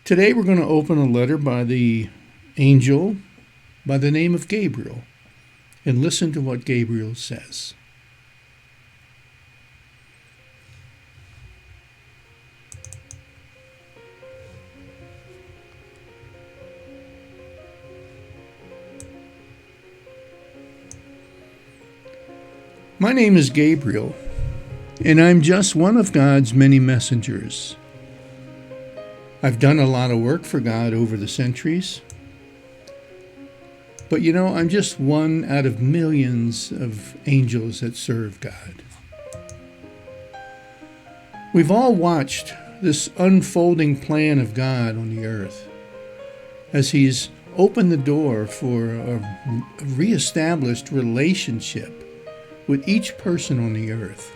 Today we're going to open a letter by the angel by the name of Gabriel and listen to what Gabriel says. My name is Gabriel, and I'm just one of God's many messengers. I've done a lot of work for God over the centuries, but I'm just one out of millions of angels that serve God. We've all watched this unfolding plan of God on the earth as He's opened the door for a reestablished relationship with each person on the earth,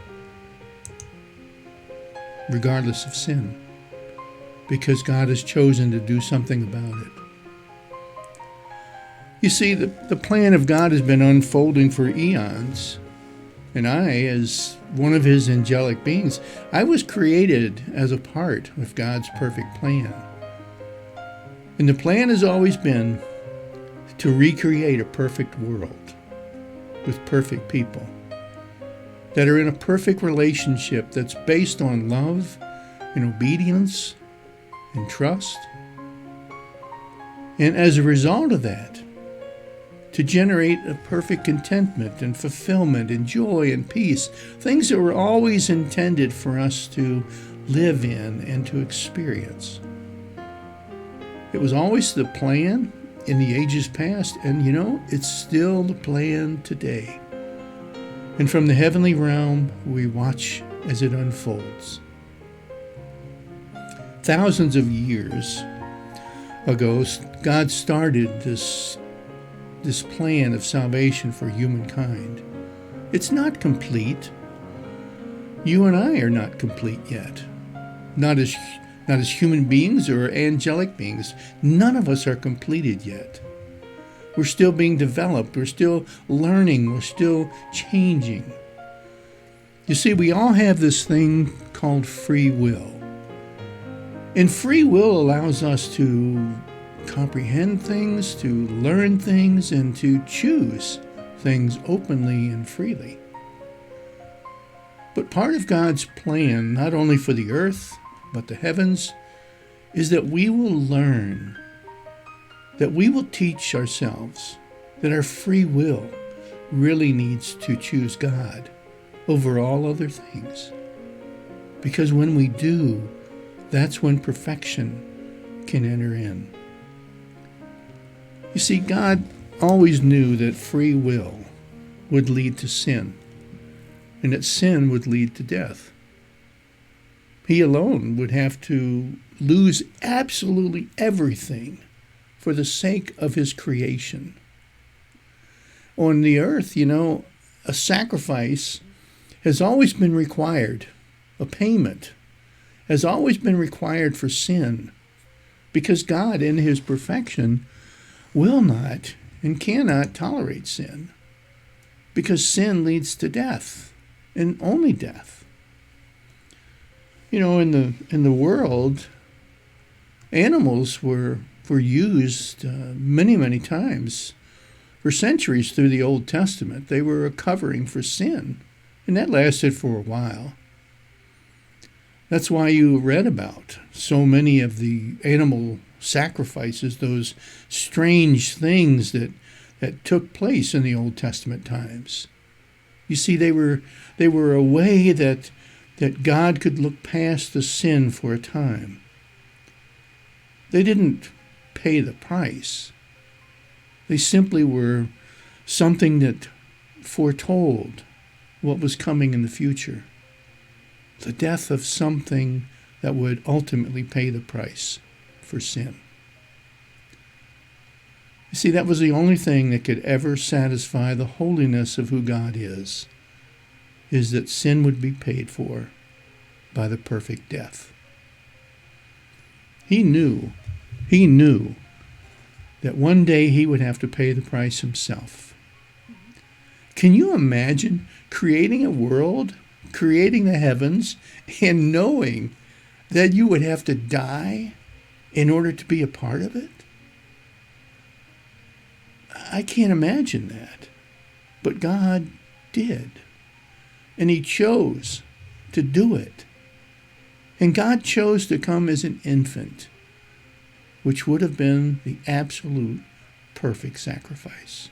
regardless of sin, because God has chosen to do something about it. You see, the plan of God has been unfolding for eons, and I, as one of His angelic beings, I was created as a part of God's perfect plan. And the plan has always been to recreate a perfect world with perfect people that are in a perfect relationship that's based on love and obedience and trust. And as a result of that, to generate a perfect contentment and fulfillment and joy and peace, things that were always intended for us to live in and to experience. It was always the plan in the ages past, and it's still the plan today. And from the heavenly realm, we watch as it unfolds. Thousands of years ago, God started this plan of salvation for humankind. It's not complete. You and I are not complete yet. Not as human beings or angelic beings. None of us are completed yet. We're still being developed. We're still learning. We're still changing. You see, we all have this thing called free will. And free will allows us to comprehend things, to learn things, and to choose things openly and freely. But part of God's plan, not only for the earth, but the heavens, is that we will learn, that we will teach ourselves that our free will really needs to choose God over all other things. Because when we do, that's when perfection can enter in. You see, God always knew that free will would lead to sin, and that sin would lead to death. He alone would have to lose absolutely everything for the sake of His creation. On the earth, a sacrifice has always been required. A payment has always been required for sin, because God, in His perfection, will not and cannot tolerate sin, because sin leads to death, and only death. In the world, animals were used many, many times for centuries through the Old Testament. They were a covering for sin, and that lasted for a while. That's why you read about so many of the animal sacrifices, those strange things that took place in the Old Testament times. You see, they were a way that God could look past the sin for a time. They didn't pay the price. They simply were something that foretold what was coming in the future. The death of something that would ultimately pay the price for sin. You see, that was the only thing that could ever satisfy the holiness of who God is that sin would be paid for by the perfect death. He knew that one day He would have to pay the price Himself. Can you imagine creating a world, creating the heavens, and knowing that you would have to die in order to be a part of it? I can't imagine that. But God did. And he chose to do it. And God chose to come as an infant, which would have been the absolute perfect sacrifice.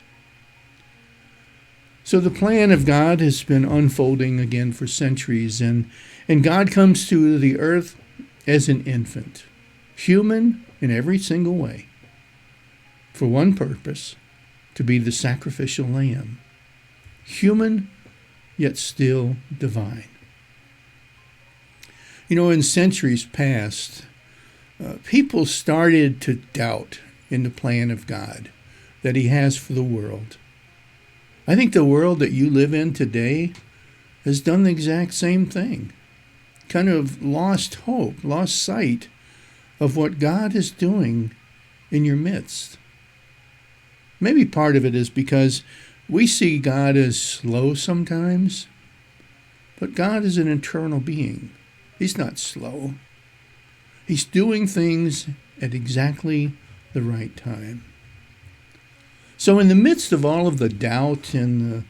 So the plan of God has been unfolding again for centuries, and God comes to the earth as an infant, human in every single way, for one purpose, to be the sacrificial lamb, human yet still divine. You know, in centuries past, people started to doubt in the plan of God that he has for the world. I think the world that you live in today has done the exact same thing. Kind of lost hope, lost sight of what God is doing in your midst. Maybe part of it is because we see God as slow sometimes, but God is an eternal being. He's not slow. He's doing things at exactly the right time. So in the midst of all of the doubt and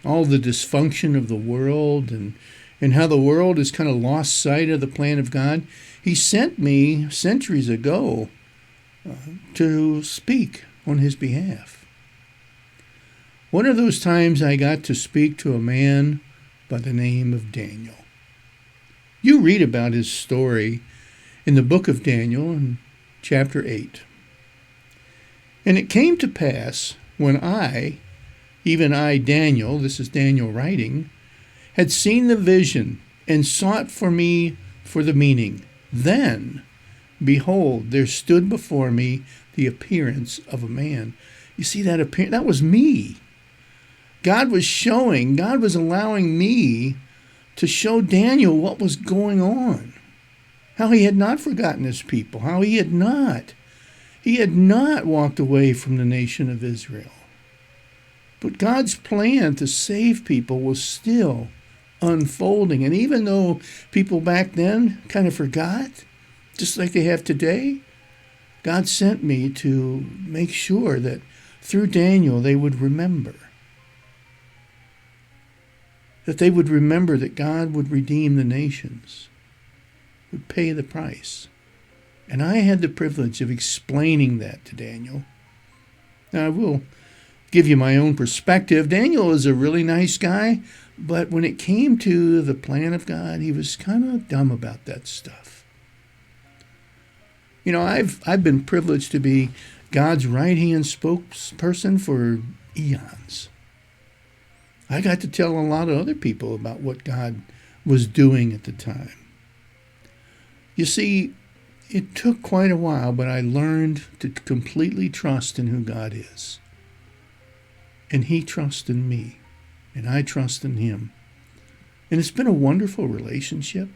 all the dysfunction of the world and how the world has kind of lost sight of the plan of God, he sent me centuries ago to speak on his behalf. One of those times I got to speak to a man by the name of Daniel. You read about his story in the book of Daniel in chapter 8. And it came to pass when even I, Daniel, this is Daniel writing, had seen the vision and sought for me for the meaning. Then, behold, there stood before me the appearance of a man. You see that appearance? That was me. God was allowing me to show Daniel what was going on. How he had not forgotten his people. How he had not walked away from the nation of Israel. But God's plan to save people was still unfolding. And even though people back then kind of forgot, just like they have today, God sent me to make sure that through Daniel they would remember. That they would remember that God would redeem the nations, would pay the price. And I had the privilege of explaining that to Daniel. Now, I will give you my own perspective. Daniel is a really nice guy, but when it came to the plan of God, he was kind of dumb about that stuff. You know, I've been privileged to be God's right-hand spokesperson for eons. I got to tell a lot of other people about what God was doing at the time. You see, it took quite a while, but I learned to completely trust in who God is. And he trusts in me, and I trust in him. And it's been a wonderful relationship.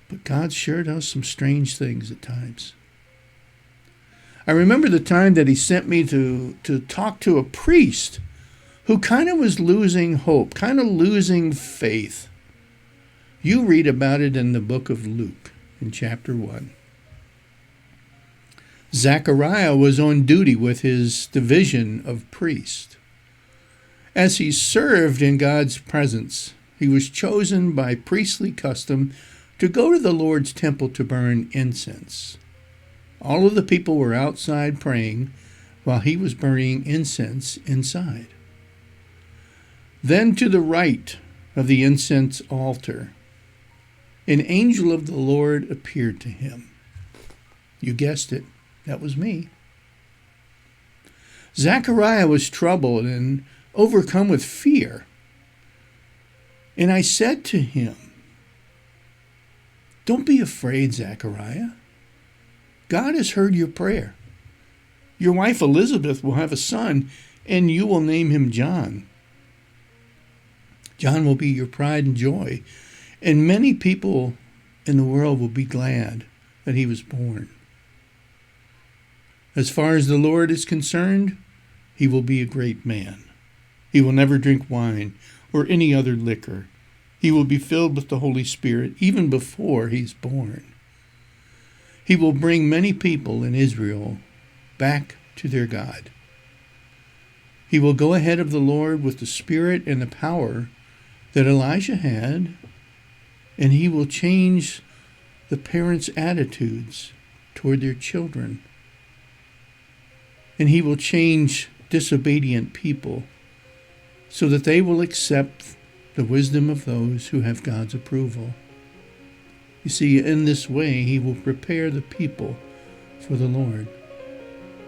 But God sure does some strange things at times. I remember the time that he sent me to talk to a priest who kind of was losing hope, kind of losing faith. You read about it in the book of Luke in chapter 1. Zechariah was on duty with his division of priests. As he served in God's presence, he was chosen by priestly custom to go to the Lord's temple to burn incense. All of the people were outside praying while he was burning incense inside. Then to the right of the incense altar, an angel of the Lord appeared to him. You guessed it, that was me. Zechariah was troubled and overcome with fear. And I said to him, "Don't be afraid, Zechariah. God has heard your prayer. Your wife Elizabeth will have a son, and you will name him John. John will be your pride and joy, and many people in the world will be glad that he was born. As far as the Lord is concerned, he will be a great man. He will never drink wine or any other liquor. He will be filled with the Holy Spirit even before he's born. He will bring many people in Israel back to their God. He will go ahead of the Lord with the spirit and the power that Elijah had, and he will change the parents' attitudes toward their children. And he will change disobedient people so that they will accept the wisdom of those who have God's approval. You see, in this way, he will prepare the people for the Lord.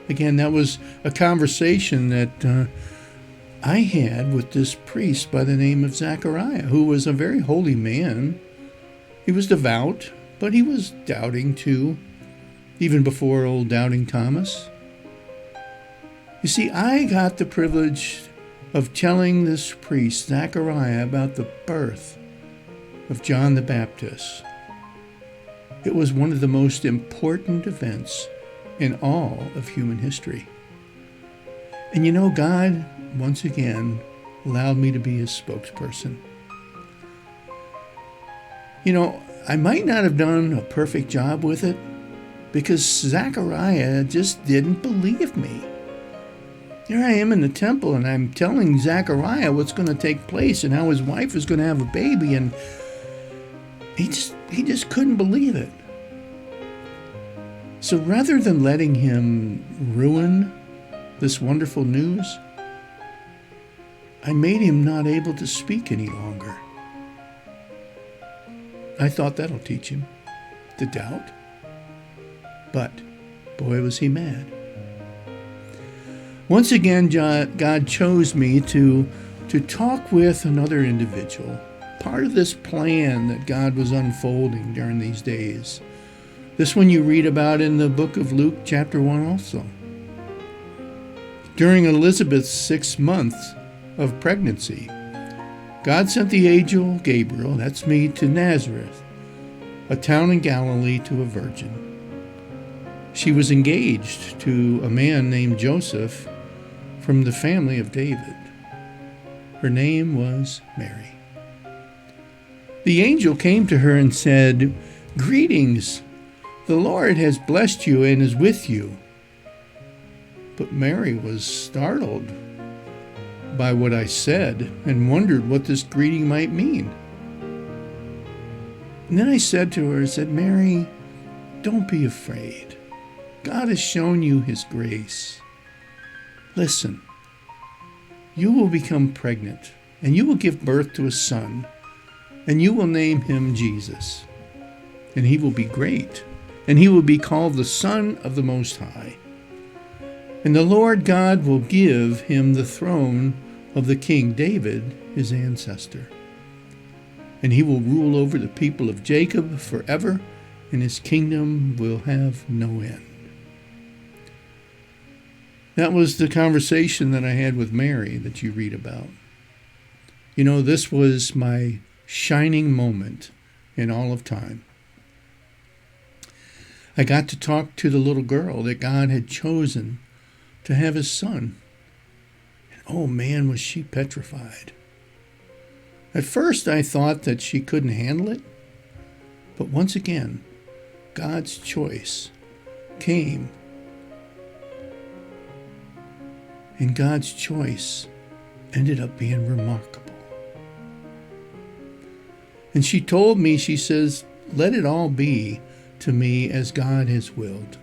Again, that was a conversation that I had with this priest by the name of Zechariah, who was a very holy man. He was devout, but he was doubting too, even before old Doubting Thomas. You see, I got the privilege of telling this priest, Zechariah, about the birth of John the Baptist. It was one of the most important events in all of human history. And you know, God, once again, allowed me to be his spokesperson. You know, I might not have done a perfect job with it because Zechariah just didn't believe me. Here I am in the temple and I'm telling Zechariah what's going to take place and how his wife is going to have a baby, and he just couldn't believe it. So rather than letting him ruin this wonderful news, I made him not able to speak any longer. I thought that'll teach him to doubt. But boy, was he mad. Once again, God chose me to talk with another individual, part of this plan that God was unfolding during these days. This one you read about in the book of Luke, chapter 1 also. During Elizabeth's 6 months of pregnancy, God sent the angel Gabriel, that's me, to Nazareth, a town in Galilee, to a virgin. She was engaged to a man named Joseph from the family of David. Her name was Mary. The angel came to her and said, "Greetings, the Lord has blessed you and is with you." But Mary was startled by what I said and wondered what this greeting might mean. And then I said to her, "Mary, don't be afraid. God has shown you his grace. Listen, you will become pregnant, and you will give birth to a son, and you will name him Jesus. And he will be great, and he will be called the Son of the Most High. And the Lord God will give him the throne of the King David, his ancestor. And he will rule over the people of Jacob forever, and his kingdom will have no end." That was the conversation that I had with Mary that you read about. You know, this was my shining moment in all of time. I got to talk to the little girl that God had chosen to have his son. And oh man, was she petrified. At first I thought that she couldn't handle it, but once again, God's choice came. And God's choice ended up being remarkable. And she told me, she says, "Let it all be to me as God has willed."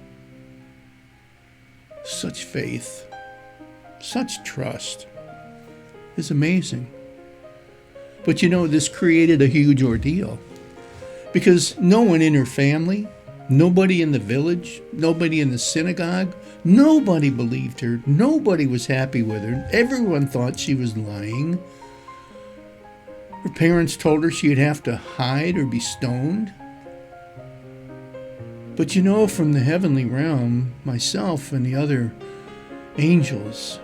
Such faith, such trust is amazing. But you know, this created a huge ordeal because no one in her family, nobody in the village, nobody in the synagogue, nobody believed her. Nobody was happy with her. Everyone thought she was lying. Her parents told her she'd have to hide or be stoned. But you know, from the heavenly realm, myself and the other angels,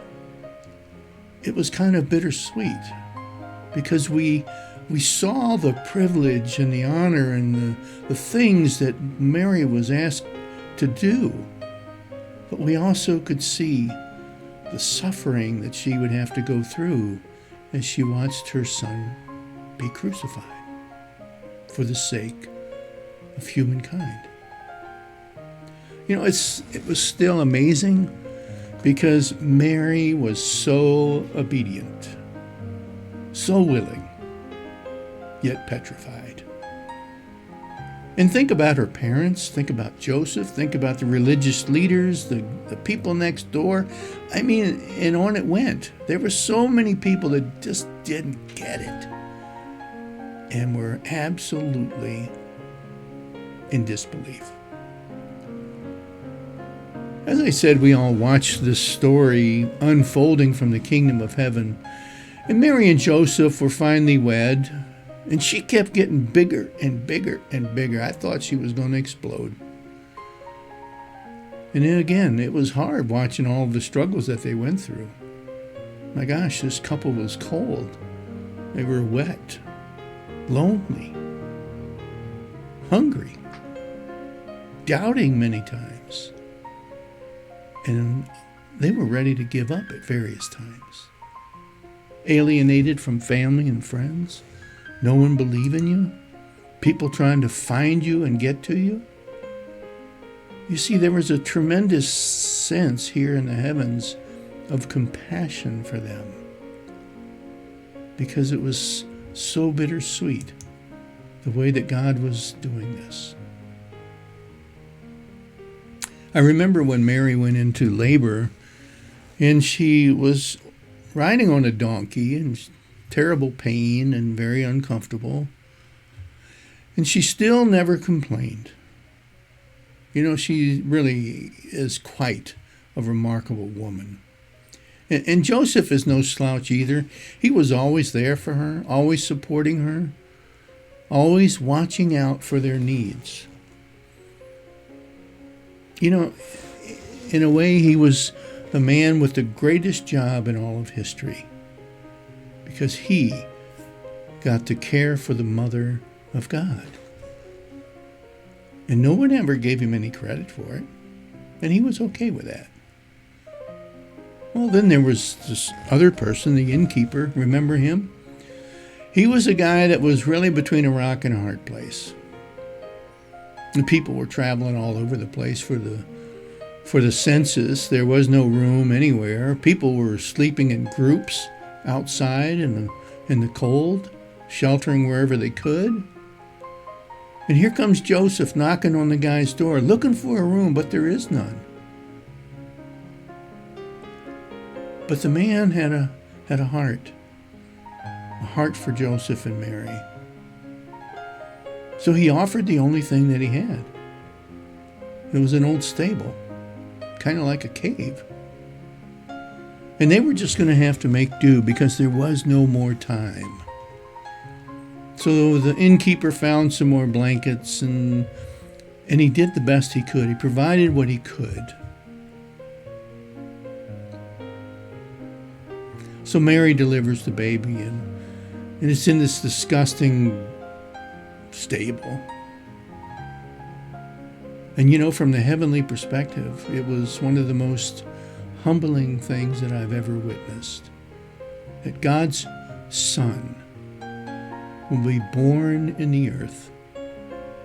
it was kind of bittersweet because we saw the privilege and the honor and the things that Mary was asked to do. But we also could see the suffering that she would have to go through as she watched her son be crucified for the sake of humankind. It was still amazing because Mary was so obedient, so willing, yet petrified. And think about her parents, think about Joseph, think about the religious leaders, the people next door. And on it went. There were so many people that just didn't get it and were absolutely in disbelief. As I said, we all watched this story unfolding from the kingdom of heaven. And Mary and Joseph were finally wed. And she kept getting bigger and bigger and bigger. I thought she was going to explode. And then again, it was hard watching all of the struggles that they went through. My gosh, this couple was cold. They were wet, lonely, hungry, doubting many times. And they were ready to give up at various times. Alienated from family and friends. No one believing you? People trying to find you and get to you? You see, there was a tremendous sense here in the heavens of compassion for them because it was so bittersweet the way that God was doing this. I remember when Mary went into labor and she was riding on a donkey and terrible pain and very uncomfortable. And she still never complained. She really is quite a remarkable woman. And Joseph is no slouch either. He was always there for her, always supporting her, always watching out for their needs. In a way, he was the man with the greatest job in all of history, because he got to care for the Mother of God. And no one ever gave him any credit for it, and he was okay with that. Well, then there was this other person, the innkeeper. Remember him? He was a guy that was really between a rock and a hard place. The people were traveling all over the place for the census. There was no room anywhere. People were sleeping in groups outside in the cold, sheltering wherever they could. And here comes Joseph knocking on the guy's door, looking for a room, but there is none. But the man had a heart for Joseph and Mary. So he offered the only thing that he had. It was an old stable, kind of like a cave. And they were just going to have to make do because there was no more time. So the innkeeper found some more blankets and he did the best he could. He provided what he could. So Mary delivers the baby and it's in this disgusting stable. And from the heavenly perspective, it was one of the most humbling things that I've ever witnessed. That God's Son will be born in the earth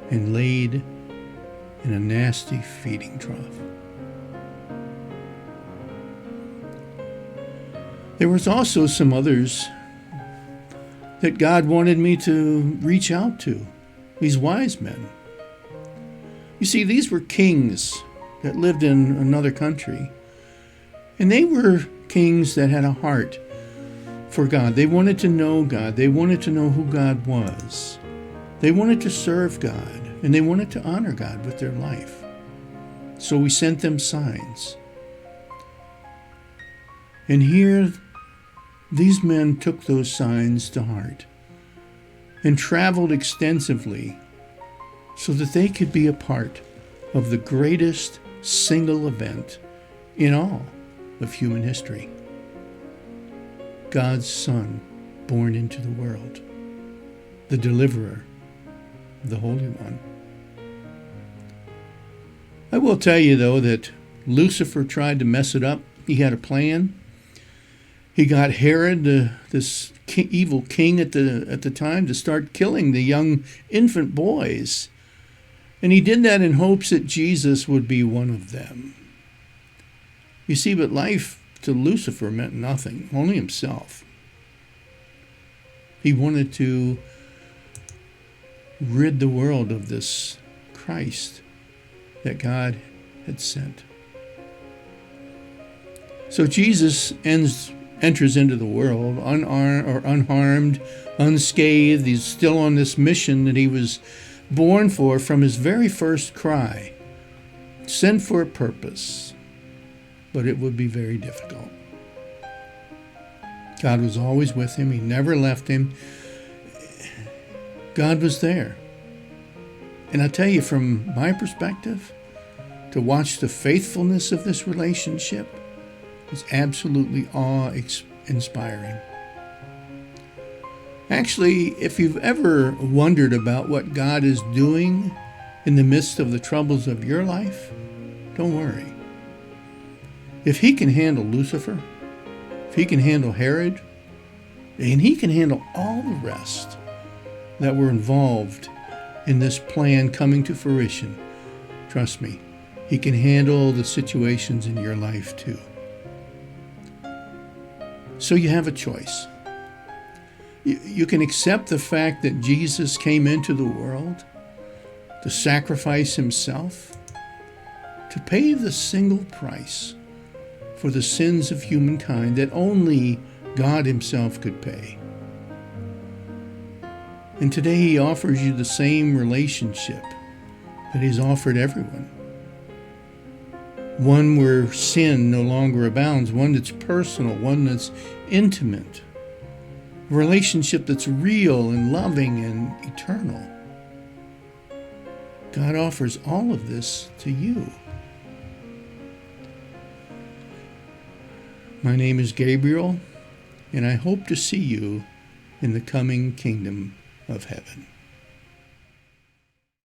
and laid in a nasty feeding trough. There was also some others that God wanted me to reach out to, these wise men. You see, these were kings that lived in another country. And they were kings that had a heart for God. They wanted to know God. They wanted to know who God was. They wanted to serve God. And they wanted to honor God with their life. So we sent them signs. And here, these men took those signs to heart and traveled extensively so that they could be a part of the greatest single event in all of human history. God's Son born into the world, the deliverer, the Holy One. I will tell you, though, that Lucifer tried to mess it up. He had a plan. He got Herod, this evil king at the time, to start killing the young infant boys. And he did that in hopes that Jesus would be one of them. You see, but life to Lucifer meant nothing, only himself. He wanted to rid the world of this Christ that God had sent. So Jesus enters into the world unharmed, unscathed. He's still on this mission that he was born for from his very first cry. Sent for a purpose, but it would be very difficult. God was always with him. He never left him. God was there. And I tell you, from my perspective, to watch the faithfulness of this relationship is absolutely awe-inspiring. Actually, if you've ever wondered about what God is doing in the midst of the troubles of your life, don't worry. If he can handle Lucifer, if he can handle Herod, and he can handle all the rest that were involved in this plan coming to fruition, trust me, he can handle the situations in your life too. So you have a choice. You can accept the fact that Jesus came into the world to sacrifice himself, to pay the single price for the sins of humankind that only God himself could pay. And today he offers you the same relationship that he's offered everyone. One where sin no longer abounds, one that's personal, one that's intimate, a relationship that's real and loving and eternal. God offers all of this to you. My name is Gabriel, and I hope to see you in the coming kingdom of heaven.